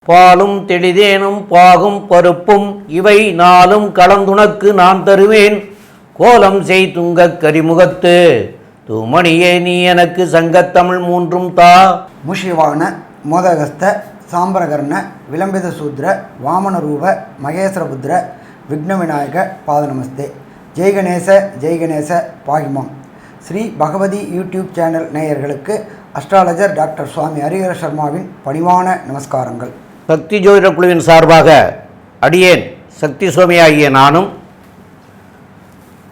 பாலும் தெளிதேனும் பாகும் பருப்பும் இவை நாளும் கலந்துனக்கு நான் தருவேன். கோலம் செய் துங்கக் கரிமுகத்து தூமணியே நீ எனக்கு சங்கத்தமிழ் மூன்றும் தா. முஷிவான மோதகஸ்த சாம்பரகர்ண விளம்பித சூத்ர வாமனரூப மகேஸ்வரபுத்திர விக்ன விநாயக பாதநமஸ்தே. ஜெய்கணேச பாகிமாம். ஸ்ரீ பகவதி யூடியூப் சேனல் நேயர்களுக்கு அஸ்ட்ராலஜர் டாக்டர் சுவாமி ஹரிஹர சர்மாவின் பணிவான நமஸ்காரங்கள். சக்தி ஜோதிட குழுவின் சார்பாக அடியேன் சக்தி சுவாமி ஆகிய நானும்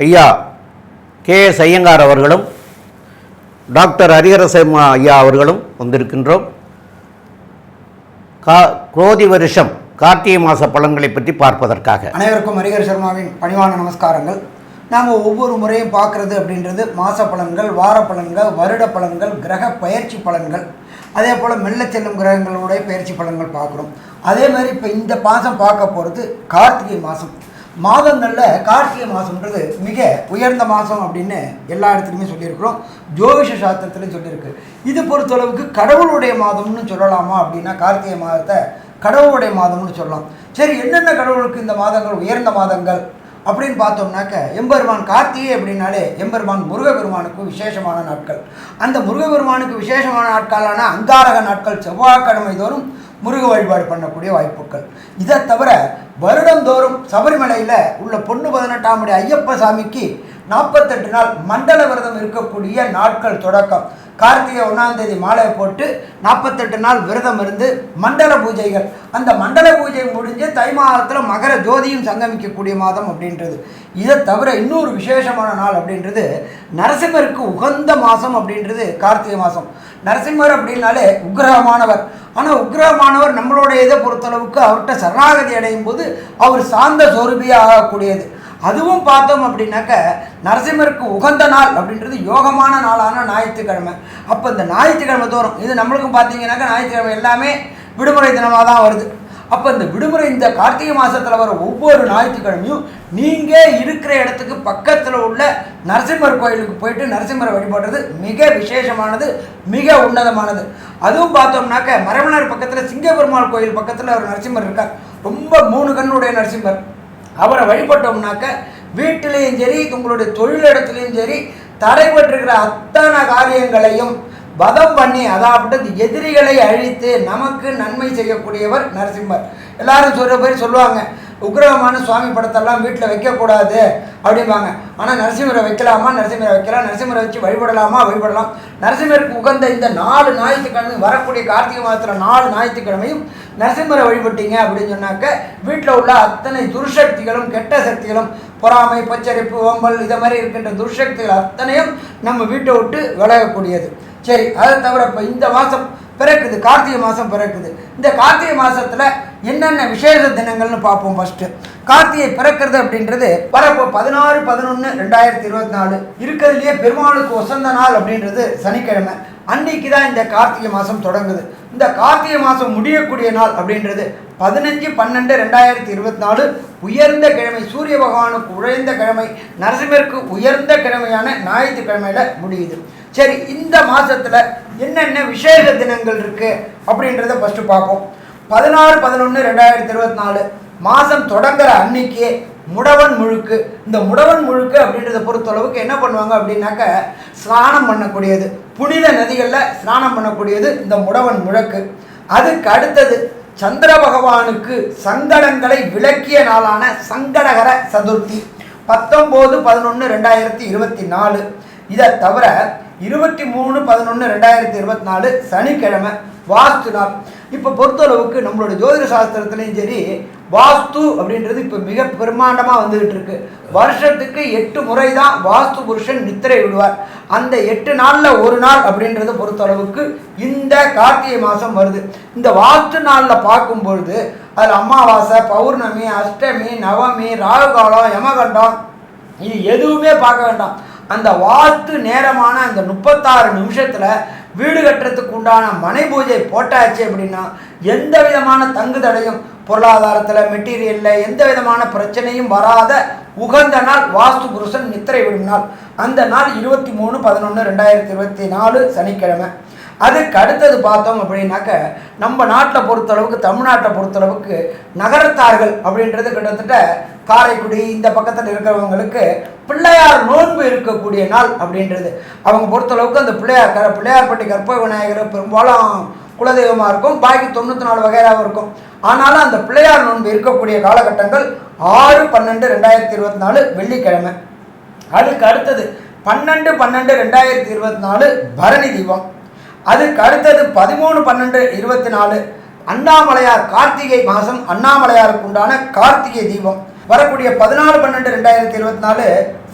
ஐயா KS ஐயங்கார் அவர்களும் டாக்டர் ஹரிஹர சர்மா ஐயா அவர்களும் வந்திருக்கின்றோம். குரோதி வருஷம் கார்த்திகை மாத பலன்களை பற்றி பார்ப்பதற்காக. அனைவருக்கும் ஹரிஹர சர்மாவின் பணிவான நமஸ்காரங்கள். நாம் ஒவ்வொரு முறையும் பார்க்குறது அப்படின்றது மாத பலன்கள், வார பலன்கள், வருட பலன்கள், கிரக பயிற்சி பலன்கள், அதே போல் மெல்ல செல்லும் கிரகங்களுடைய பயிற்சி பலன்கள் பார்க்குறோம். அதே மாதிரி இப்போ இந்த மாதம் பார்க்க போகிறது கார்த்திகை மாதம். மாதங்களில் கார்த்திகை மாதம்ன்றது மிக உயர்ந்த மாதம் அப்படின்னு எல்லா இடத்துலையுமே சொல்லியிருக்கிறோம். ஜோதிஷ சாஸ்திரத்துலையும் சொல்லியிருக்கு. இது பொறுத்தளவுக்கு கடவுளுடைய மாதம்னு சொல்லலாமா அப்படின்னா கார்த்திகை மாதத்தை கடவுளுடைய மாதம்னு சொல்லலாம். சரி, என்னென்ன கடவுளுக்கு இந்த மாதங்கள் உயர்ந்த மாதங்கள் அப்படின்னு பார்த்தோம்னாக்க, எம்பெருமான் கார்த்திகை அப்படின்னாலே எம்பெருமான் முருகபெருமானுக்கு விசேஷமான நாட்கள். அந்த முருகபெருமானுக்கு விசேஷமான நாட்களான அங்காரக நாட்கள் செவ்வாய்க்கிழமை தோறும் முருக வழிபாடு பண்ணக்கூடிய வாய்ப்புகள். இதை தவிர வருடந்தோறும் சபரிமலையில் உள்ள பொண்ணு 18ஆம் படி ஐயப்ப சாமிக்கு 48 நாள் மண்டல விரதம் இருக்கக்கூடிய நாட்கள் தொடக்கம். கார்த்திகை 1ஆம் தேதி மாலையை போட்டு 48 நாள் விரதம் இருந்து மண்டல பூஜைகள். அந்த மண்டல பூஜை முடிஞ்சு தை மாதத்தில் மகர ஜோதியும் சங்கமிக்கக்கூடிய மாதம் அப்படின்றது. இதை தவிர இன்னொரு விசேஷமான நாள் அப்படின்றது நரசிம்மருக்கு உகந்த மாதம் அப்படின்றது கார்த்திகை மாதம். நரசிம்மர் அப்படின்னாலே உக்ரகமானவர். ஆனால் உக்ரகமானவர் நம்மளுடைய இதை பொறுத்தளவுக்கு அவர்கிட்ட சரணாகதி அடையும் போது அவர் சாந்த சொரூபியாக ஆகக்கூடியது. அதுவும் பார்த்தோம் அப்படின்னாக்க நரசிம்மருக்கு உகந்த நாள் அப்படின்றது யோகமான நாளான ஞாயிற்றுக்கிழமை. அப்போ இந்த ஞாயிற்றுக்கிழமை தோறும் இது நம்மளுக்கும் பார்த்தீங்கன்னாக்கா ஞாயிற்றுக்கிழமை எல்லாமே விடுமுறை தினமாக தான் வருது. அப்போ இந்த விடுமுறை இந்த கார்த்திகை மாதத்தில் வர ஒவ்வொரு ஞாயிற்றுக்கிழமையும் நீங்கள் இருக்கிற இடத்துக்கு பக்கத்தில் உள்ள நரசிம்மர் கோயிலுக்கு போயிட்டு நரசிம்மரை வழிபடுறது மிக விசேஷமானது, மிக உன்னதமானது. அதுவும் பார்த்தோம்னாக்க மரமணர் பக்கத்தில் சிங்கப்பெருமாள் கோயில் பக்கத்தில் ஒரு நரசிம்மர் இருக்கார். ரொம்ப 3 கண்ணுடைய நரசிம்மர். அவரை வழிபட்டோம்னாக்க வீட்டிலையும் சரி உங்களுடைய தொழிலிடத்துலையும் சரி தடைபட்டிருக்கிற அத்தனை காரியங்களையும் வதம் பண்ணி, அதாவது எதிரிகளை அழித்து நமக்கு நன்மை செய்யக்கூடியவர் நரசிம்மர். எல்லாரும் சொல்லுவாங்க உக்ரகமான சுவாமி படத்தெல்லாம் வீட்டில் வைக்கக்கூடாது அப்படிம்பாங்க. ஆனால் நரசிம்மரை வைக்கலாமா? நரசிம்மரை வைக்கலாம். நரசிம்மரை வச்சு வழிபடலாம். நரசிம்மருக்கு உகந்த இந்த 4 ஞாயிற்றுக்கிழமையும் வரக்கூடிய கார்த்திகை மாதத்தில் 4 ஞாயிற்றுக்கிழமையும் நரசிம்மரை வழிபட்டீங்க அப்படின்னு சொன்னாக்க வீட்டில் உள்ள அத்தனை துர்சக்திகளும் கெட்ட சக்திகளும் பொறாமை, பச்சரிப்பு, ஓம்பல் இதை மாதிரி இருக்கின்ற துர்சக்திகள் அத்தனையும் நம்ம வீட்டை விட்டு விலகக்கூடியது. சரி, அதை தவிர இப்போ இந்த மாதம் பிறக்குது, கார்த்திகை மாதம் பிறக்குது. இந்த கார்த்திகை மாதத்தில் என்னென்ன விசேஷ தினங்கள்னு பார்ப்போம். ஃபஸ்ட்டு கார்த்திகை பிறக்கிறது அப்படின்றது வரப்போ 16/11/2024 இருக்கிறதுலையே பெருமாளுக்கு வசந்த நாள் அப்படின்றது சனிக்கிழமை. அன்னைக்கு தான் இந்த கார்த்திகை மாதம் தொடங்குது. இந்த கார்த்திகை மாதம் முடியக்கூடிய நாள் அப்படின்றது 15/12/2024 உயர்ந்த கிழமை, சூரிய பகவானுக்கு உயர்ந்த கிழமை, நரசிம்மருக்கு உயர்ந்த கிழமையான ஞாயிற்றுக்கிழமையில் முடியுது. சரி, இந்த மாதத்தில் என்னென்ன விசேஷ தினங்கள் இருக்குது அப்படின்றத ஃபஸ்ட்டு பார்ப்போம். 16/11/2024 மாதம் தொடங்குற அன்னைக்கே முடவன் முழுக்கு. இந்த முடவன் முழுக்கு அப்படின்றத பொறுத்தளவுக்கு என்ன பண்ணுவாங்க அப்படின்னாக்க ஸ்நானம் பண்ணக்கூடியது, புனித நதிகளில் ஸ்நானம் பண்ணக்கூடியது இந்த முடவன் முழுக்கு. அதுக்கு அடுத்தது சந்திர பகவானுக்கு சங்கடங்களை விளக்கிய நாளான சங்கடகர சதுர்த்தி 19/11/2024. இதை தவிர 23/11/2024 சனிக்கிழமை வாஸ்து நாள். இப்போ பொறுத்தளவுக்கு நம்மளோட ஜோதிட சாஸ்திரத்துலேயும் சரி வாஸ்து அப்படின்றது இப்போ மிக பிரமாண்டமாக வந்துகிட்டு இருக்கு. வருஷத்துக்கு 8 முறை தான் வாஸ்து புருஷன் நித்திரை விடுவார். அந்த 8 நாளில் ஒரு நாள் அப்படின்றத பொறுத்தளவுக்கு இந்த கார்த்திகை மாதம் வருது. இந்த வாஸ்து நாளில் பார்க்கும்பொழுது அதில் அமாவாசை, பௌர்ணமி, அஷ்டமி, நவமி, ராகுகாலம், யமகண்டம் இது எதுவுமே பார்க்க வேண்டாம். அந்த வாஸ்து நேரமான அந்த 36 நிமிஷத்தில் வீடு கட்டுறதுக்கு உண்டான மனை பூஜை போட்டாச்சு அப்படின்னா எந்த விதமான தங்கு தடையும் பொருளாதாரத்தில், மெட்டீரியலில் எந்த விதமான பிரச்சனையும் வராத உகந்த நாள் வாஸ்து புருஷன் நித்திரை விடும் நாள். அந்த நாள் 23/11/2024 சனிக்கிழமை. அதுக்கு அடுத்தது பார்த்தோம் அப்படின்னாக்க நம்ம நாட்டில் பொறுத்தளவுக்கு, தமிழ்நாட்டை பொறுத்தளவுக்கு நகரத்தார்கள் அப்படின்றது கிட்டத்தட்ட காரைக்குடி இந்த பக்கத்தில் இருக்கிறவங்களுக்கு பிள்ளையார் நோன்பு இருக்கக்கூடிய நாள் அப்படின்றது அவங்க பொறுத்தளவுக்கு அந்த பிள்ளையார்பட்டி கற்பக விநாயகர் பெரும்பாலும் குலதெய்வமாக இருக்கும். பாக்கி 94 வகையாகவும் இருக்கும். ஆனாலும் அந்த பிள்ளையார் நோன்பு இருக்கக்கூடிய காலகட்டங்கள் 6/12/2024 வெள்ளிக்கிழமை. அதுக்கு அடுத்தது 12/12/2024 பரணி தீபம். அதுக்கு அடுத்தது 13/12/24 அண்ணாமலையார் கார்த்திகை மாதம் அண்ணாமலையாருக்கு உண்டான கார்த்திகை தீபம். வரக்கூடிய 14/12/2024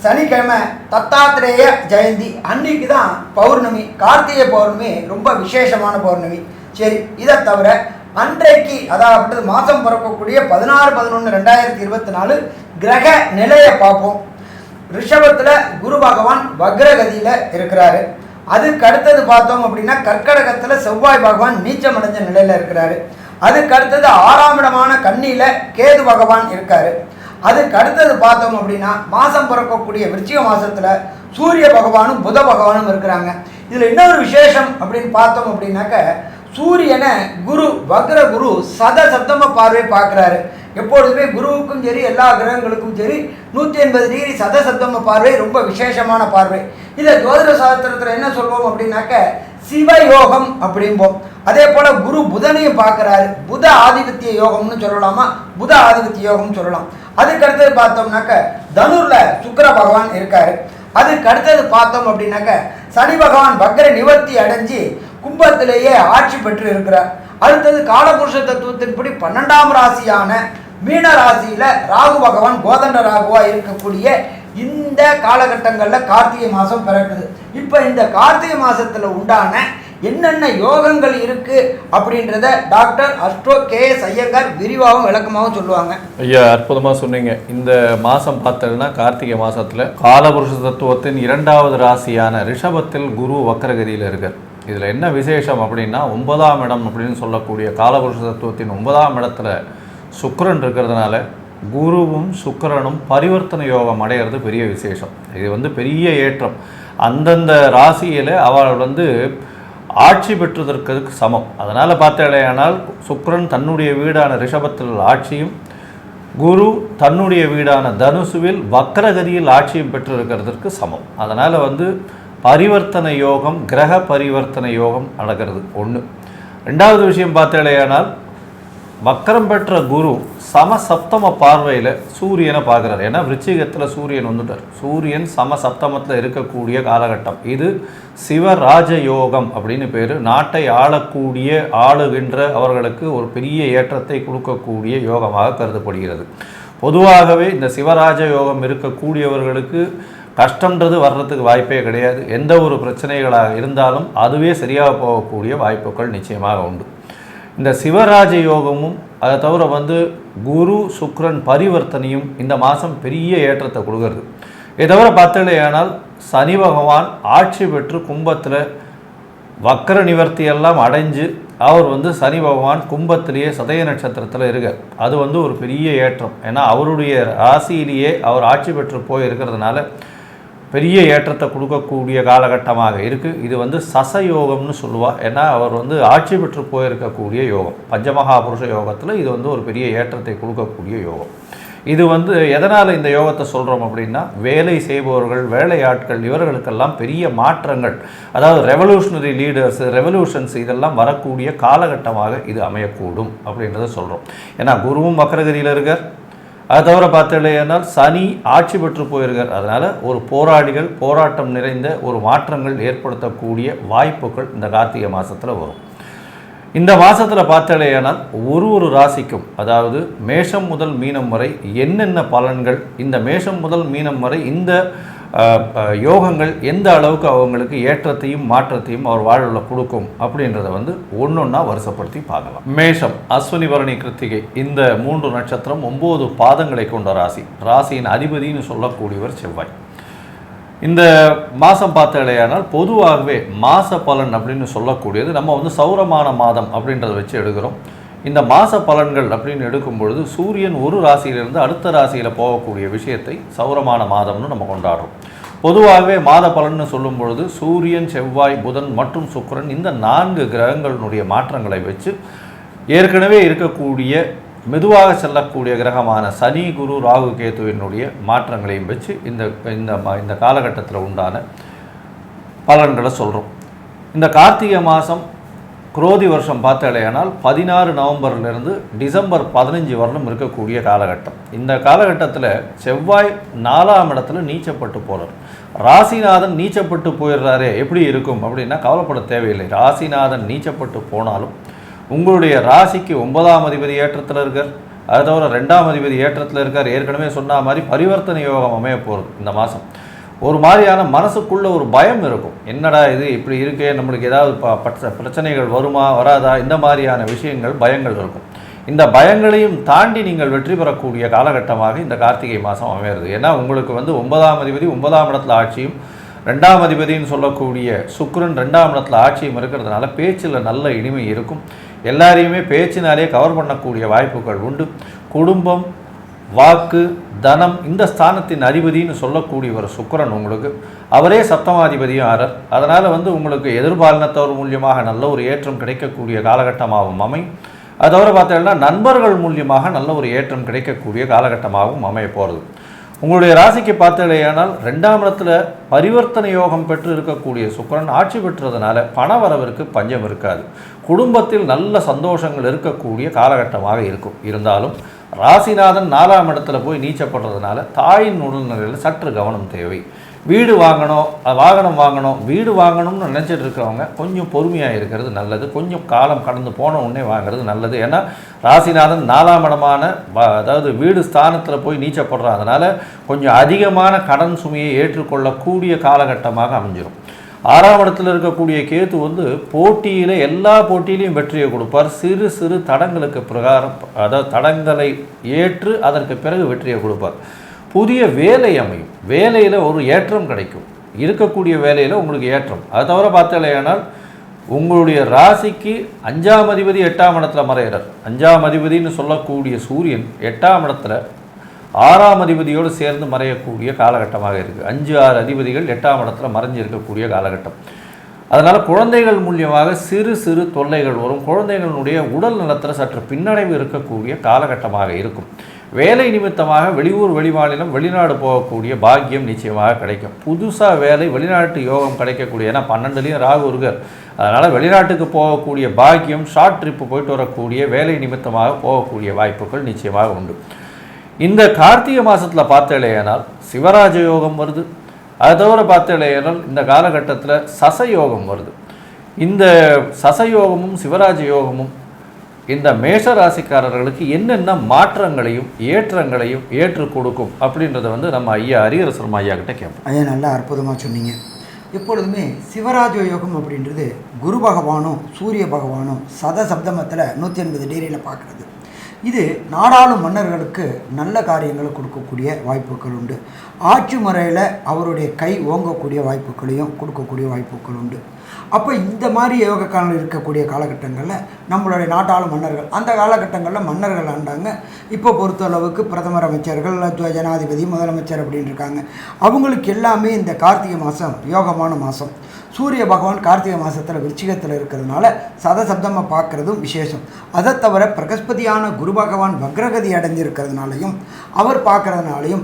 சனிக்கிழமை தத்தாத்திரேய ஜெயந்தி. அன்னைக்கு தான் பௌர்ணமி, கார்த்திகை பௌர்ணமி ரொம்ப விசேஷமான பௌர்ணமி. சரி, இதை தவிர அன்றைக்கு அதாவது மாதம் பிறக்கக்கூடிய 16/11/2024 கிரக நிலையை பார்ப்போம். ரிஷபத்தில் குரு பகவான் வக்ரகதியில் இருக்கிறாரு. அதுக்கு அடுத்தது பார்த்தோம் அப்படின்னா கர்க்கடகத்தில் செவ்வாய் பகவான் நீச்சமடைஞ்ச நிலையில் இருக்கிறாரு. அதுக்கு அடுத்தது 6ஆம் இடமான கன்னியில் கேது பகவான் இருக்காரு. அதுக்கு அடுத்தது பார்த்தோம் அப்படின்னா மாதம் பிறக்கக்கூடிய விருச்சிக மாதத்தில் சூரிய பகவானும் புத பகவானும் இருக்கிறாங்க. இதில் இன்னொரு விசேஷம் அப்படின்னு பார்த்தோம் அப்படின்னாக்க சூரியனை குரு வக்ர குரு சதசப்தம பார்வை பார்க்குறாரு. எப்பொழுதுமே குருவுக்கும் சரி எல்லா கிரகங்களுக்கும் சரி 180 டிகிரி சதசப்தம பார்வை ரொம்ப விசேஷமான பார்வை. இதை ஜோதிட சாஸ்திரத்தில் என்ன சொல்வோம் அப்படின்னாக்க சிவயோகம் அப்படிம்போம். அதே போல் குரு புதனையும் பார்க்குறாரு. புத ஆதிபத்திய யோகம்னு சொல்லலாமா, புத ஆதிபத்திய யோகம்னு சொல்லலாம். அதுக்கு அடுத்தது பார்த்தோம்னாக்க தனுரில் சுக்கிர பகவான் இருக்காரு. அதுக்கு அடுத்தது பார்த்தோம் அப்படின்னாக்க சனி பகவான் வக்ர நிவர்த்தி அடைஞ்சு கும்பத்திலேயே ஆட்சி பெற்று இருக்கிறார். அடுத்தது காலபுருஷ தத்துவத்தின்படி 12ஆம் ராசியான மீன ராசியில் ராகு பகவான் கோதண்ட ராகுவா இருக்கக்கூடிய இந்த காலகட்டங்களில் கார்த்திகை மாதம் பிறக்குது. இப்போ இந்த கார்த்திகை மாதத்தில் உண்டான என்னென்ன யோகங்கள் இருக்குது அப்படின்றத டாக்டர் அஸ்ட்ரோ KS ஐயங்கார் விரிவாகவும் விளக்கமாகவும் சொல்லுவாங்க. ஐயா, அற்புதமாக சொன்னீங்க. இந்த மாதம் பார்த்ததுன்னா கார்த்திகை மாதத்தில் காலபுருஷ தத்துவத்தின் 2வது ராசியான ரிஷபத்தில் குரு வக்ரகதியில் இருக்கார். இதில் என்ன விசேஷம் அப்படின்னா 9ஆம் இடம் அப்படின்னு சொல்லக்கூடிய காலபுருஷ தத்துவத்தின் 9ஆம் இடத்துல சுக்கிரன் இருக்கிறதுனால குருவும் சுக்கிரனும் பரிவர்த்தனை யோகம் அடைகிறது பெரிய விசேஷம். இது பெரிய ஏற்றம். அந்தந்த ராசியில் அவள் ஆட்சி பெற்றதற்கு சமம். அதனால் பார்த்தாலேயானால் சுக்கிரன் தன்னுடைய வீடான ரிஷபத்தில் ஆட்சியும் குரு தன்னுடைய வீடான தனுசுவில் வக்ரகதியில் ஆட்சியும் பெற்றிருக்கிறதுக்கு சமம். அதனால் பரிவர்த்தனை யோகம், கிரக பரிவர்த்தனை யோகம் நடக்கிறது ஒன்று. 2வது விஷயம் பார்த்தாலேயானால் வக்கரம் பெற்ற குரு சமசப்தம பார்வையில் சூரியனை பார்க்குறாரு. ஏன்னா விருச்சிகத்தில் சூரியன் வந்துட்டார். சூரியன் சமசப்தமத்தில் இருக்கக்கூடிய காலகட்டம் இது. சிவராஜ யோகம் அப்படின்னு பேர். நாட்டை ஆளுகின்ற அவர்களுக்கு ஒரு பெரிய ஏற்றத்தை கொடுக்கக்கூடிய யோகமாக கருதப்படுகிறது. பொதுவாகவே இந்த சிவராஜ யோகம் இருக்கக்கூடியவர்களுக்கு கஷ்டன்றது வர்றதுக்கு வாய்ப்பே கிடையாது. எந்த ஒரு பிரச்சனைகளாக இருந்தாலும் அதுவே சரியாக போகக்கூடிய வாய்ப்புகள் நிச்சயமாக உண்டு. இந்த சிவராஜ யோகமும் அதை தவிர குரு சுக்கிரன் பரிவர்த்தனையும் இந்த மாதம் பெரிய ஏற்றத்தை கொடுக்கறது. இதை தவிர பார்த்தலையானால் சனி பகவான் ஆட்சி பெற்று கும்பத்தில் வக்கர நிவர்த்தியெல்லாம் அடைஞ்சு அவர் சனி பகவான் கும்பத்திலேயே சதய நட்சத்திரத்தில் இருக்கார். அது ஒரு பெரிய ஏற்றம். ஏன்னா அவருடைய ராசியிலேயே அவர் ஆட்சி பெற்று போய் இருக்கிறதுனால பெரிய ஏற்றத்தை கொடுக்கக்கூடிய காலகட்டமாக இருக்குது. இது சசயோகம்னு சொல்லுவாள். ஏன்னா அவர் ஆட்சி பெற்று போயிருக்கக்கூடிய யோகம். பஞ்சமகாபுருஷ யோகத்தில் இது ஒரு பெரிய ஏற்றத்தை கொடுக்கக்கூடிய யோகம். இது எதனால் இந்த யோகத்தை சொல்கிறோம் அப்படின்னா வேலை செய்பவர்கள், வேலையாட்கள் இவர்களுக்கெல்லாம் பெரிய மாற்றங்கள், அதாவது ரெவல்யூஷனரி லீடர்ஸ், ரெவல்யூஷன்ஸ் இதெல்லாம் வரக்கூடிய காலகட்டமாக இது அமையக்கூடும் அப்படின்றத சொல்கிறோம். ஏன்னா குருவும் வக்ரகதியில் இருக்கார். அதை தவிர பார்த்தீங்கன்னா சனி ஆட்சி பெற்று போயிருக்கார். அதனால் ஒரு போராட்டம் நிறைந்த ஒரு மாற்றங்கள் ஏற்படுத்தக்கூடிய வாய்ப்புகள் இந்த கார்த்திகை மாதத்தில் வரும். இந்த மாதத்தில் பார்த்தாலேயானால் ஒரு ராசிக்கும், அதாவது மேஷம் முதல் மீனம் வரை என்னென்ன பலன்கள், இந்த மேஷம் முதல் மீனம் வரை இந்த யோகங்கள் எந்த அளவுக்கு அவங்களுக்கு ஏற்றத்தையும் மாற்றத்தையும் அவர் வாழ்வில் கொடுக்கும் அப்படின்றத ஒன்றொன்னா வருஷப்படுத்தி பார்க்கலாம். மேஷம் அஸ்வினி பரணி கிருத்திகை இந்த 3 நட்சத்திரம் 9 பாதங்களை கொண்ட ராசி. ராசியின் அதிபதினு சொல்லக்கூடியவர் செவ்வாய். இந்த மாதம் பார்த்தாலேயானால் பொதுவாகவே மாத பலன் அப்படின்னு சொல்லக்கூடியது நம்ம சௌரமான மாதம் அப்படின்றத வச்சு எடுக்கிறோம். இந்த மாத பலன்கள் அப்படின்னு எடுக்கும் பொழுது சூரியன் ஒரு ராசியிலிருந்து அடுத்த ராசியில் போகக்கூடிய விஷயத்தை சௌரமான மாதம்னு நம்ம கொண்டாடுறோம். பொதுவாகவே மாத பலன்னு சொல்லும் பொழுது சூரியன், செவ்வாய், புதன் மற்றும் சுக்கிரன் இந்த 4 கிரகங்களினுடைய மாற்றங்களை வச்சு ஏற்கனவே இருக்கக்கூடிய மெதுவாக செல்லக்கூடிய கிரகமான சனி, குரு, ராகு, கேதுவினுடைய மாற்றங்களையும் வச்சு இந்த காலகட்டத்தில் உண்டான பலன்களை சொல்கிறோம். இந்த கார்த்திகை மாதம் குரோதி வருஷம் பார்த்தாலேயானால் 16 நவம்பர்லேருந்து டிசம்பர் 15 வரலும் இருக்கக்கூடிய காலகட்டம். இந்த காலகட்டத்தில் செவ்வாய் 4ஆம் இடத்துல நீச்சப்பட்டு போகிறார். ராசிநாதன் நீச்சப்பட்டு போயிடுறாரே, எப்படி இருக்கும் அப்படின்னா கவலைப்பட தேவையில்லை. ராசிநாதன் நீச்சப்பட்டு போனாலும் உங்களுடைய ராசிக்கு 9ஆம் அதிபதி ஏற்றத்தில் இருக்கார். அது தவிர 2ஆம் அதிபதி ஏற்றத்தில் இருக்கார். ஏற்கனவே சொன்ன மாதிரி பரிவர்த்தனை யோகம் அமைய போகிறது. இந்த மாதம் ஒரு மாதிரியான மனசுக்குள்ள ஒரு பயம் இருக்கும். என்னடா இது இப்படி இருக்கே, நம்மளுக்கு ஏதாவது பிரச்சனைகள் வருமா வராதா, இந்த மாதிரியான விஷயங்கள், பயங்கள் இருக்கும். இந்த பயங்களையும் தாண்டி நீங்கள் வெற்றி பெறக்கூடிய காலகட்டமாக இந்த கார்த்திகை மாதம் அமையிறது. ஏன்னா உங்களுக்கு 9ஆம் அதிபதி 9ஆம் இடத்துல ஆட்சியும் 2ஆம் அதிபதினு சொல்லக்கூடிய சுக்கிரன் 2ஆம் இடத்துல ஆட்சியும் இருக்கிறதுனால பேச்சில் நல்ல இனிமை இருக்கும். எல்லாரையுமே பேச்சினாலே கவர் பண்ணக்கூடிய வாய்ப்புகள் உண்டு. குடும்பம், வாக்கு, தனம் இந்த ஸ்தானத்தின் அதிபதினு சொல்லக்கூடியவர் சுக்கிரன் உங்களுக்கு அவரே சப்தமாதிபதியும் ஆறார். அதனால் உங்களுக்கு எதிர்பாலினத்தவர் மூலியமாக நல்ல ஒரு ஏற்றம் கிடைக்கக்கூடிய காலகட்டமாகவும் அமையும். அதோட பார்த்தீங்கன்னா நண்பர்கள் மூலியமாக நல்ல ஒரு ஏற்றம் கிடைக்கக்கூடிய காலகட்டமாகவும் அமைய போகிறது. உங்களுடைய ராசிக்கு பார்த்தீங்கன்னா 2ஆம் இடத்துல பரிவர்த்தனை யோகம் பெற்று இருக்கக்கூடிய சுக்கிரன் ஆட்சி பெற்றதுனால பண வரவிற்கு பஞ்சம் இருக்காது. குடும்பத்தில் நல்ல சந்தோஷங்கள் இருக்கக்கூடிய காலகட்டமாக இருக்கும். இருந்தாலும் ராசிநாதன் 4ஆம் இடத்துல போய் நீச்சப்படுறதுனால தாயின் உடல்நிலையில் சற்று கவனம் தேவை. வீடு வாங்கணும், வாகனம் வாங்கணும், வீடு வாங்கணும்னு நினச்சிட்டு இருக்கிறவங்க கொஞ்சம் பொறுமையாக இருக்கிறது நல்லது. கொஞ்சம் காலம் கடந்து போன உடனே வாங்கிறது நல்லது. ஏன்னா ராசிநாதன் 4ஆம் இடமான அதாவது வீடு ஸ்தானத்தில் போய் நீச்சப்படுறதுனால கொஞ்சம் அதிகமான கடன் சுமையை ஏற்றுக்கொள்ளக்கூடிய காலகட்டமாக அமைஞ்சிடும். 6ஆம் இடத்துல இருக்கக்கூடிய கேது போட்டியில் எல்லா போட்டியிலையும் வெற்றியை கொடுப்பார். சிறு சிறு தடங்களுக்கு பிரகாரம், அதாவது தடங்களை ஏற்று அதற்கு பிறகு வெற்றியை கொடுப்பார். புதிய வேலை அமையும். வேலையில் ஒரு ஏற்றம் கிடைக்கும். இருக்கக்கூடிய வேலையில் உங்களுக்கு ஏற்றம். அது தவிர பார்த்தாலேயானால் உங்களுடைய ராசிக்கு 5ஆம் அதிபதி 8ஆம் இடத்துல மறைகிறார். 5ஆம் அதிபதினு சொல்லக்கூடிய சூரியன் 8ஆம் இடத்துல 6ஆம் அதிபதியோடு சேர்ந்து மறையக்கூடிய காலகட்டமாக இருக்குது. 5, 6 அதிபதிகள் 8ஆம் இடத்துல மறைஞ்சு இருக்கக்கூடிய காலகட்டம். அதனால் குழந்தைகள் மூலியமாக சிறு சிறு தொல்லைகள் வரும். குழந்தைகளுடைய உடல் நலத்தில் சற்று பின்னடைவு இருக்கக்கூடிய காலகட்டமாக இருக்கும். வேலை நிமித்தமாக வெளியூர், வெளிமாநிலம், வெளிநாடு போகக்கூடிய பாக்கியம் நிச்சயமாக கிடைக்கும். புதுசாக வேலை, வெளிநாட்டு யோகம் கிடைக்கக்கூடிய, ஏன்னா 12லேயும் ராகு இருக்கார். அதனால் வெளிநாட்டுக்கு போகக்கூடிய பாக்கியம், ஷார்ட் ட்ரிப்பு போயிட்டு வரக்கூடிய வேலை நிமித்தமாக போகக்கூடிய வாய்ப்புகள் நிச்சயமாக உண்டு. இந்த கார்த்திகை மாதத்தில் பார்த்தேனால் சிவராஜ யோகம் வருது. அது தவிர பார்த்தேனால் இந்த காலகட்டத்தில் சசயோகம் வருது. இந்த சசயோகமும் சிவராஜ யோகமும் இந்த மேஷ ராசிக்காரர்களுக்கு என்னென்ன மாற்றங்களையும் ஏற்றங்களையும் ஏற்று கொடுக்கும் அப்படின்றத நம்ம ஐயா ஹரிஹரசுரம் ஐயா கிட்ட கேட்போம். ஐயா நல்லா அற்புதமாக சொன்னீங்க. எப்பொழுதுமே சிவராஜ யோகம் அப்படின்றது குரு பகவானும் சூரிய பகவானும் சப்தமத்தில் 180 டிகிரியில் பார்க்குறது. இது நாடாளும் மன்னர்களுக்கு நல்ல காரியங்களை கொடுக்கக்கூடிய வாய்ப்புகள் உண்டு. ஆட்சி முறையில் அவருடைய கை ஓங்கக்கூடிய வாய்ப்புகளையும் கொடுக்கக்கூடிய வாய்ப்புகள் உண்டு. அப்போ இந்த மாதிரி யோக காலம் இருக்கக்கூடிய காலகட்டங்களில் நம்மளுடைய நாட்டாளும் மன்னர்கள், அந்த காலகட்டங்களில் மன்னர்கள் ஆண்டாங்க. இப்போ பொறுத்தளவுக்கு பிரதமர், அமைச்சர்கள், ஜனாதிபதி, முதலமைச்சர் அப்படின்னு இருக்காங்க. அவங்களுக்கு எல்லாமே இந்த கார்த்திகை மாதம் யோகமான மாதம். சூரிய பகவான் கார்த்திகை மாதத்தில் விருச்சிகத்தில் இருக்கிறதுனால சப்தமாக பார்க்குறதும் விசேஷம். அதை தவிர பிரகஸ்பதியான குரு பகவான் வக்ரகதி அடைஞ்சிருக்கிறதுனாலையும் அவர் பார்க்குறதுனாலையும்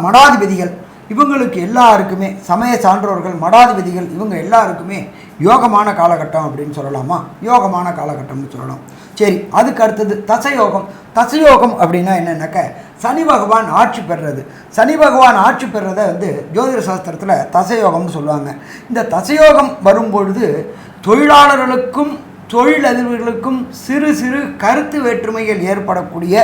மடாதிபதிகள் இவங்களுக்கு எல்லாருக்குமே, சமய சான்றோர்கள், மடாதிபதிகள், இவங்க எல்லாருக்குமே யோகமான காலகட்டம் அப்படின்னு சொல்லலாமா? யோகமான காலகட்டம்னு சொல்லலாம். சரி, அதுக்கு அடுத்தது தசயோகம். தசயோகம் அப்படின்னா என்னென்னாக்க சனி பகவான் ஆட்சி பெறுறது. சனி பகவான் ஆட்சி பெறுறதை ஜோதிட சாஸ்திரத்தில் தசயோகம்னு சொல்லுவாங்க. இந்த தசயோகம் வரும்பொழுது தொழிலாளர்களுக்கும் தொழிலதிபர்களுக்கும் சிறு சிறு கருத்து வேற்றுமைகள் ஏற்படக்கூடிய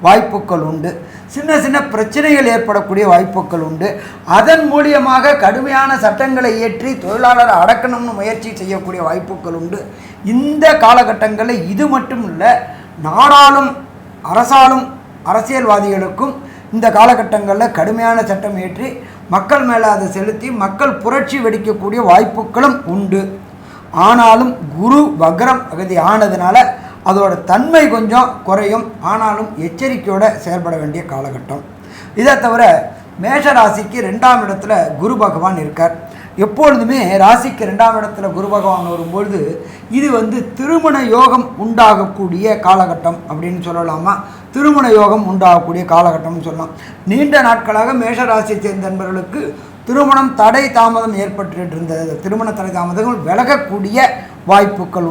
வாய்ப்புகள் உண்டு. சின்ன சின்ன பிரச்சனைகள் ஏற்படக்கூடிய வாய்ப்புகள் உண்டு. அதன் மூலியமாக கடுமையான சட்டங்களை இயற்றி தொழிலாளரை அடக்கணும்னு முயற்சி செய்யக்கூடிய வாய்ப்புகள் உண்டு. இந்த காலகட்டங்களில் இது மட்டும் இல்லை, நாடாளும் அரசாலும் அரசியல்வாதிகளுக்கும் இந்த காலகட்டங்களில் கடுமையான சட்டம் இயற்றி மக்கள் மேலே அதை செலுத்தி மக்கள் புரட்சி வெடிக்கக்கூடிய வாய்ப்புகளும் உண்டு. ஆனாலும் குரு வக்ரம் அகதி ஆனதுனால அதோட தன்மை கொஞ்சம் குறையும். ஆனாலும் எச்சரிக்கையோடு செயல்பட வேண்டிய காலகட்டம். இதை தவிர மேஷ ராசிக்கு 2ஆம் இடத்துல குரு பகவான் இருக்கார். எப்பொழுதுமே ராசிக்கு 2ஆம் இடத்துல குரு பகவான் வரும்பொழுது இது திருமண யோகம் உண்டாகக்கூடிய காலகட்டம் அப்படின்னு சொல்லலாமா, திருமண யோகம் உண்டாகக்கூடிய காலகட்டம்னு சொல்லலாம். நீண்ட நாட்களாக மேஷ ராசியை சேர்ந்த நண்பர்களுக்கு திருமணம் தடை தாமதம் ஏற்பட்டு இருந்தது. திருமண தடை தாமதங்கள் விலகக்கூடிய வாய்ப்புகள்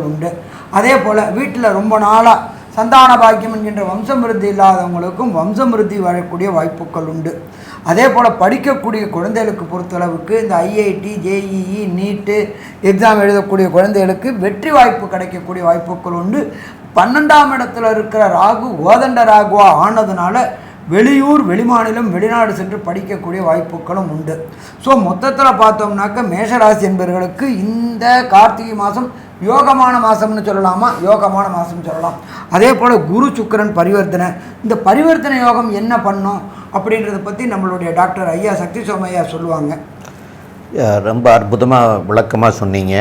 உண்டு. அதே போல் வீட்டில் ரொம்ப நாளாக சந்தான பாக்கியம் என்கின்ற வம்சமிருத்தி இல்லாதவங்களுக்கும் வம்சமிருத்தி வாழக்கூடிய வாய்ப்புகள் உண்டு. அதே போல் படிக்கக்கூடிய குழந்தைகளுக்கு பொறுத்தளவுக்கு இந்த ஐஐடி, ஜேஇஇ, நீட்டு எக்ஸாம் எழுதக்கூடிய குழந்தைகளுக்கு வெற்றி வாய்ப்பு கிடைக்கக்கூடிய வாய்ப்புகள் உண்டு. 12ஆம் இடத்துல இருக்கிற ராகு ஓதண்ட ராகுவா ஆனதுனால வெளியூர், வெளிமாநிலம், வெளிநாடு சென்று படிக்கக்கூடிய வாய்ப்புகளும் உண்டு. ஸோ மொத்தத்தில் பார்த்தோம்னாக்க மேஷராசி என்பவர்களுக்கு இந்த கார்த்திகை மாதம் யோகமான மாதம்னு சொல்லலாமா, யோகமான மாதம் சொல்லலாம். அதே போல் குரு சுக்கிரன் பரிவர்த்தனை, இந்த பரிவர்த்தனை யோகம் என்ன பண்ணும் அப்படின்றத பற்றி நம்மளுடைய டாக்டர் ஐயா சக்தி சோமையா சொல்லுவாங்க. ரொம்ப அற்புதமாக விளக்கமாக சொன்னீங்க.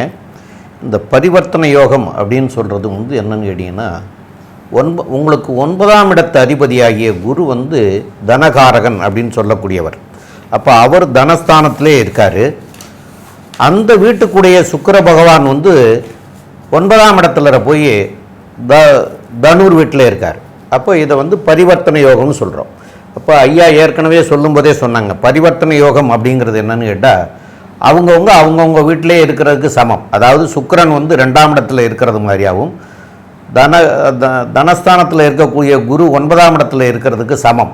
இந்த பரிவர்த்தனை யோகம் அப்படின்னு சொல்கிறது என்னன்னு கேட்டிங்கன்னா, உங்களுக்கு 9ஆம் இடத்து அதிபதியாகிய குரு தனகாரகன் அப்படின்னு சொல்லக்கூடியவர். அப்போ அவர் தனஸ்தானத்திலே இருக்கார். அந்த வீட்டுக்குடைய சுக்கிர பகவான் 9ஆம் இடத்துல போய் தனுர் வீட்டில் இருக்கார். அப்போ இதை பரிவர்த்தனை யோகம்னு சொல்கிறோம். அப்போ ஐயா ஏற்கனவே சொல்லும்போதே சொன்னாங்க, பரிவர்த்தனை யோகம் அப்படிங்கிறது என்னன்னு கேட்டால் அவங்கவுங்க வீட்டிலே இருக்கிறதுக்கு சமம். அதாவது சுக்கிரன் 2ஆம் இடத்துல இருக்கிறது மாதிரியாகவும் தனஸ்தானத்தில் இருக்கக்கூடிய குரு 9ஆம் இடத்துல இருக்கிறதுக்கு சமம்,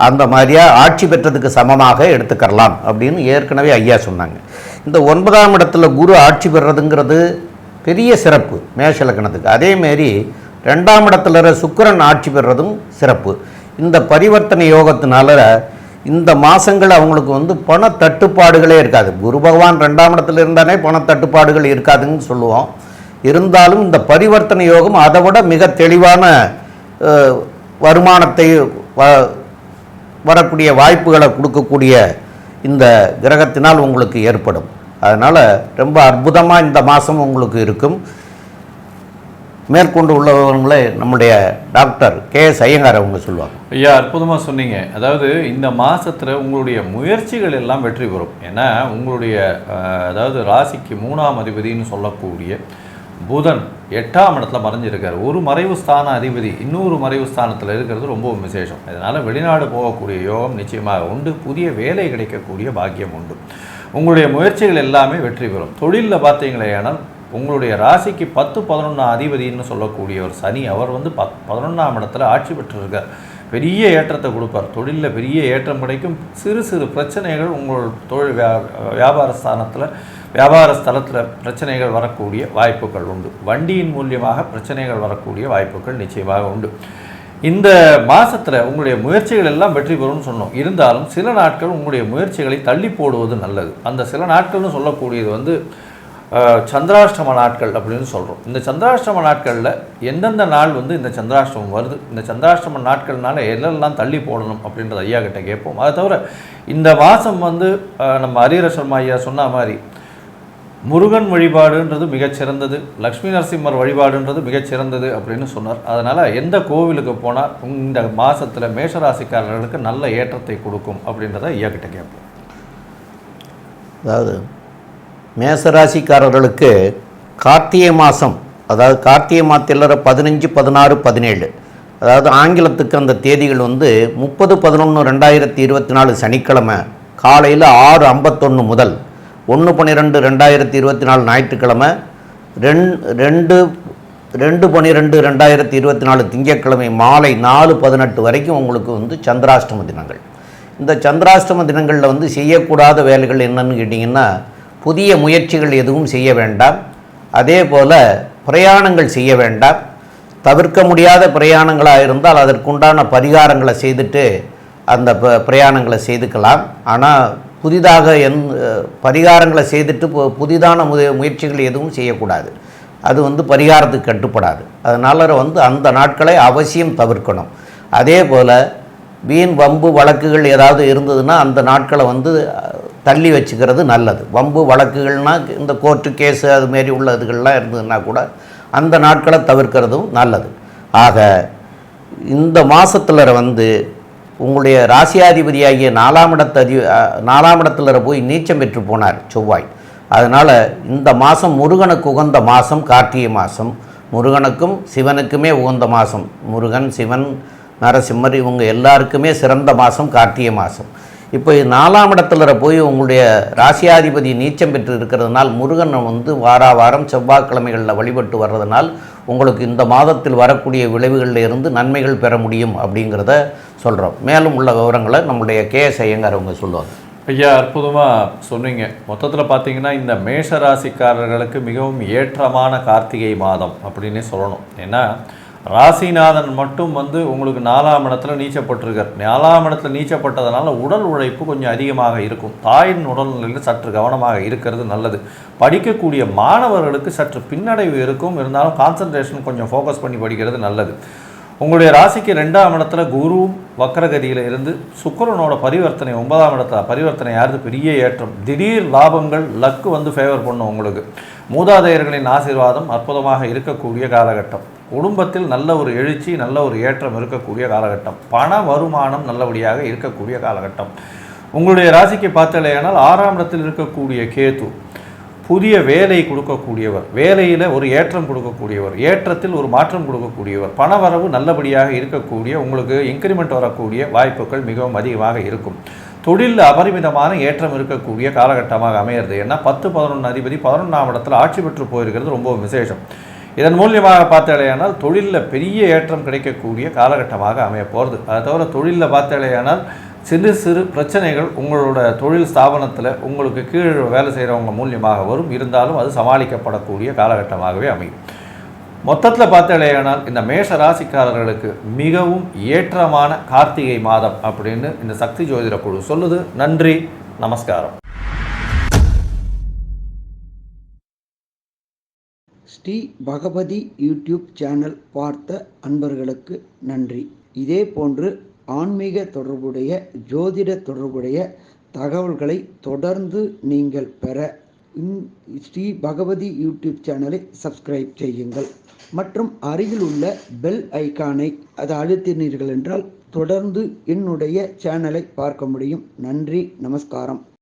அந்த மாதிரியாக ஆட்சி பெற்றதுக்கு சமமாக எடுத்துக்கலாம் அப்படின்னு ஏற்கனவே ஐயா சொன்னாங்க. இந்த 9ஆம் இடத்துல குரு ஆட்சி பெறுறதுங்கிறது பெரிய சிறப்பு மேஷ லக்னத்துக்கு. அதேமாரி 2ஆம் இடத்துல சுக்கிரன் ஆட்சி பெறுறதும் சிறப்பு. இந்த பரிவர்த்தனை யோகத்தினால இந்த மாதங்கள் அவங்களுக்கு பண தட்டுப்பாடுகளே இருக்காது. குரு பகவான் 2ஆம் இடத்துல இருந்தானே பண தட்டுப்பாடுகள் இருக்காதுன்னு சொல்லுவோம். இருந்தாலும் இந்த பரிவர்த்தனை யோகம் அதை விட மிக தெளிவான வருமானத்தை வரக்கூடிய வாய்ப்புகளை கொடுக்கக்கூடிய இந்த கிரகத்தினால் உங்களுக்கு ஏற்படும். அதனால் ரொம்ப அற்புதமாக இந்த மாதம் உங்களுக்கு இருக்கும். மேற்கொண்டு உள்ளவங்களே நம்முடைய டாக்டர் KS ஐயங்கார் அவங்க சொல்லுவாங்க. ஐயா, அற்புதமாக சொன்னீங்க. அதாவது இந்த மாதத்தில் உங்களுடைய முயற்சிகள் எல்லாம் வெற்றி பெறும். ஏன்னா உங்களுடைய அதாவது ராசிக்கு 3ஆம் அதிபதினு சொல்லக்கூடிய புதன் 8ஆம் இடத்துல மறைஞ்சிருக்கார். ஒரு மறைவு ஸ்தான அதிபதி இன்னொரு மறைவு ஸ்தானத்தில் இருக்கிறது ரொம்ப விசேஷம். இதனால் வெளிநாடு போகக்கூடிய யோகம் நிச்சயமாக உண்டு. புதிய வேலை கிடைக்கக்கூடிய பாக்கியம் உண்டு. உங்களுடைய முயற்சிகள் எல்லாமே வெற்றி பெறும். தொழிலில் பார்த்தீங்களேனால் உங்களுடைய ராசிக்கு 10, 11 அதிபதினு சொல்லக்கூடிய ஒரு சனி, அவர் 11ஆம் இடத்துல ஆட்சி பெற்றிருக்கார். பெரிய ஏற்றத்தை கொடுப்பார். தொழிலில் பெரிய ஏற்றம் கிடைக்கும். சிறு சிறு பிரச்சனைகள் உங்கள் தொழில் வியாபார ஸ்தலத்தில் பிரச்சனைகள் வரக்கூடிய வாய்ப்புகள் உண்டு. வண்டியின் மூலியமாக பிரச்சனைகள் வரக்கூடிய வாய்ப்புகள் நிச்சயமாக உண்டு. இந்த மாதத்தில் உங்களுடைய முயற்சிகள் எல்லாம் வெற்றி பெறும்னு சொன்னோம். இருந்தாலும் சில நாட்கள் உங்களுடைய முயற்சிகளை தள்ளி போடுவது நல்லது. அந்த சில நாட்கள்னு சொல்லக்கூடியது சந்திராஷ்டம நாட்கள் அப்படின்னு சொல்கிறோம். இந்த சந்திராஷ்டம நாட்களில் எந்தெந்த நாள் இந்த சந்திராஷ்டமம் வருது, இந்த சந்திராஷ்டம நாட்கள்னால எல்லாம் தள்ளி போடணும் அப்படின்றத ஐயா கிட்ட கேட்போம். அதை தவிர இந்த மாதம் நம்ம ஹரிஹரசர்மா ஐயா சொன்ன மாதிரி முருகன் வழிபாடுன்றது மிகச்சிறந்தது, லக்ஷ்மி நரசிம்மர் வழிபாடுன்றது மிகச்சிறந்தது அப்படின்னு சொன்னார். அதனால் எந்த கோவிலுக்கு போனால் இந்த மாதத்தில் மேஷராசிக்காரர்களுக்கு நல்ல ஏற்றத்தை கொடுக்கும் அப்படின்றத ஐயா கிட்ட கேட்போம். அதாவது மேசராசிக்காரர்களுக்கு கார்த்திகை மாதம், அதாவது கார்த்திகை மாதத்தில் 15, 16, 17, அதாவது ஆங்கிலத்துக்கு அந்த தேதிகள் 30/11/2024 சனிக்கிழமை காலையில் 6:51 முதல் 1/12/2024 ஞாயிற்றுக்கிழமை 2/12/2024 திங்கட்கிழமை மாலை 4:18 வரைக்கும் உங்களுக்கு சந்திராஷ்டம தினங்கள். இந்த சந்திராஷ்டம தினங்களில் செய்யக்கூடாத வேலைகள் என்னன்னு கேட்டிங்கன்னா, புதிய முயற்சிகள் எதுவும் செய்ய வேண்டாம். அதே போல் பிரயாணங்கள் செய்ய வேண்டாம். தவிர்க்க முடியாத பிரயாணங்களாக இருந்தால் அதற்குண்டான பரிகாரங்களை செய்துட்டு அந்த பிரயாணங்களை செய்துக்கலாம். ஆனால் புதிதாக பரிகாரங்களை செய்துட்டு புதிதான முயற்சிகள் எதுவும் செய்யக்கூடாது. அது பரிகாரத்துக்கு கட்டுப்படாது. அதனால் அந்த நாட்களை அவசியம் தவிர்க்கணும். அதே போல் வீண் வம்பு வழக்குகள் ஏதாவது இருந்ததுன்னா அந்த நாட்களை தள்ளி வச்சுக்கிறது நல்லது. வம்பு வழக்குகள்னால் இந்த கோர்ட்டு கேஸு அதுமாரி உள்ள இதுகள்லாம் இருந்ததுன்னா கூட அந்த நாட்களை தவிர்க்கிறதும் நல்லது. ஆக இந்த மாதத்தில் உங்களுடைய ராசியாதிபதியாகிய 4ஆம் இடத்துல போய் நீச்சம் பெற்று போனார் செவ்வாய். அதனால் இந்த மாதம் முருகனுக்கு உகந்த மாதம் கார்த்திகை மாதம். முருகனுக்கும் சிவனுக்குமே உகந்த மாதம். முருகன், சிவன், நரசிம்மர் இவங்க எல்லாருக்குமே சிறந்த மாதம் கார்த்திகை மாதம். இப்போ 4ஆம் இடத்துல போய் உங்களுடைய ராசியாதிபதி நீச்சம் பெற்று இருக்கிறதுனால் முருகனை வாரம் செவ்வாய்க்கிழமைகளில் வழிபட்டு வர்றதுனால் உங்களுக்கு இந்த மாதத்தில் வரக்கூடிய விளைவுகளில் இருந்து நன்மைகள் பெற முடியும் அப்படிங்கிறத சொல்கிறோம். மேலும் உள்ள விவரங்களை நம்முடைய KS ஐயங்கார் அவங்க சொல்லுவாங்க. ஐயா, அற்புதமாக சொன்னீங்க. மொத்தத்தில் பார்த்தீங்கன்னா இந்த மேஷ ராசிக்காரர்களுக்கு மிகவும் ஏற்றமான கார்த்திகை மாதம் அப்படின்னே சொல்லணும். ஏன்னா ராசிநாதன் மட்டும் உங்களுக்கு 4ஆம் இடத்துல நீச்சப்பட்டிருக்கார். 4ஆம் இடத்துல நீச்சப்பட்டதுனால உடல் உழைப்பு கொஞ்சம் அதிகமாக இருக்கும். தாயின் உடல்நிலையில் சற்று கவனமாக இருக்கிறது நல்லது. படிக்கக்கூடிய மாணவர்களுக்கு சற்று பின்னடைவு இருக்கும். இருந்தாலும் கான்சன்ட்ரேஷன் கொஞ்சம் ஃபோக்கஸ் பண்ணி படிக்கிறது நல்லது. உங்களுடைய ராசிக்கு 2ஆம் இடத்துல குரு வக்கரகதியில் இருந்து சுக்கிரனோட பரிவர்த்தனை 9ஆம் இடத்துல பரிவர்த்தனை யாருது பெரிய ஏற்றம். திடீர் லாபங்கள் லக்கு ஃபேவர் பண்ணும். உங்களுக்கு மூதாதையர்களின் ஆசீர்வாதம் அற்புதமாக இருக்கக்கூடிய காலகட்டம். குடும்பத்தில் நல்ல ஒரு எழுச்சி, நல்ல ஒரு ஏற்றம் இருக்கக்கூடிய காலகட்டம். பண வருமானம் நல்லபடியாக இருக்கக்கூடிய காலகட்டம். உங்களுடைய ராசிக்கு பார்த்தாலேயானால் 6ஆம் இடத்தில் இருக்கக்கூடிய கேது புதிய வேலை கொடுக்கக்கூடியவர். வேலையில் ஒரு ஏற்றம் கொடுக்கக்கூடியவர். ஏற்றத்தில் ஒரு மாற்றம் கொடுக்கக்கூடியவர். பணவரவு நல்லபடியாக இருக்கக்கூடிய, உங்களுக்கு இன்க்ரிமெண்ட் வரக்கூடிய வாய்ப்புகள் மிகவும் அதிகமாக இருக்கும். தொழிலில் அபரிமிதமான ஏற்றம் இருக்கக்கூடிய காலகட்டமாக அமையிறது. ஏன்னா 10-11 அதிபதி 11ஆம் இடத்துல ஆட்சி பெற்று போயிருக்கிறது ரொம்ப விசேஷம். இதன் மூலியமாக பார்த்தாலேயானால் தொழிலில் பெரிய ஏற்றம் கிடைக்கக்கூடிய காலகட்டமாக அமைய போகிறது. அதை தவிர தொழிலில் பார்த்தாலேயானால் சிறு சிறு பிரச்சனைகள் உங்களோட தொழில் ஸ்தாபனத்தில் உங்களுக்கு கீழே வேலை செய்கிறவங்க மூலியமாக வரும். இருந்தாலும் அது சமாளிக்கப்படக்கூடிய காலகட்டமாகவே அமையும். மொத்தத்தில் பார்த்தாலேயானால் இந்த மேஷ ராசிக்காரர்களுக்கு மிகவும் ஏற்றமான கார்த்திகை மாதம் அப்படின்னு இந்த சக்தி ஜோதிட குழு சொல்லுது. நன்றி, நமஸ்காரம். ஸ்ரீ பகவதி யூடியூப் சேனல் பார்த்த அன்பர்களுக்கு நன்றி. இதே போன்று ஆன்மீக தொடர்புடைய, ஜோதிட தொடர்புடைய தகவல்களை தொடர்ந்து நீங்கள் பெற ஸ்ரீ பகவதி யூடியூப் சேனலை சப்ஸ்கிரைப் செய்யுங்கள். மற்றும் அருகில் உள்ள பெல் ஐக்கானை அதை அழுத்தினீர்கள் என்றால் தொடர்ந்து என்னுடைய சேனலை பார்க்க முடியும். நன்றி, நமஸ்காரம்.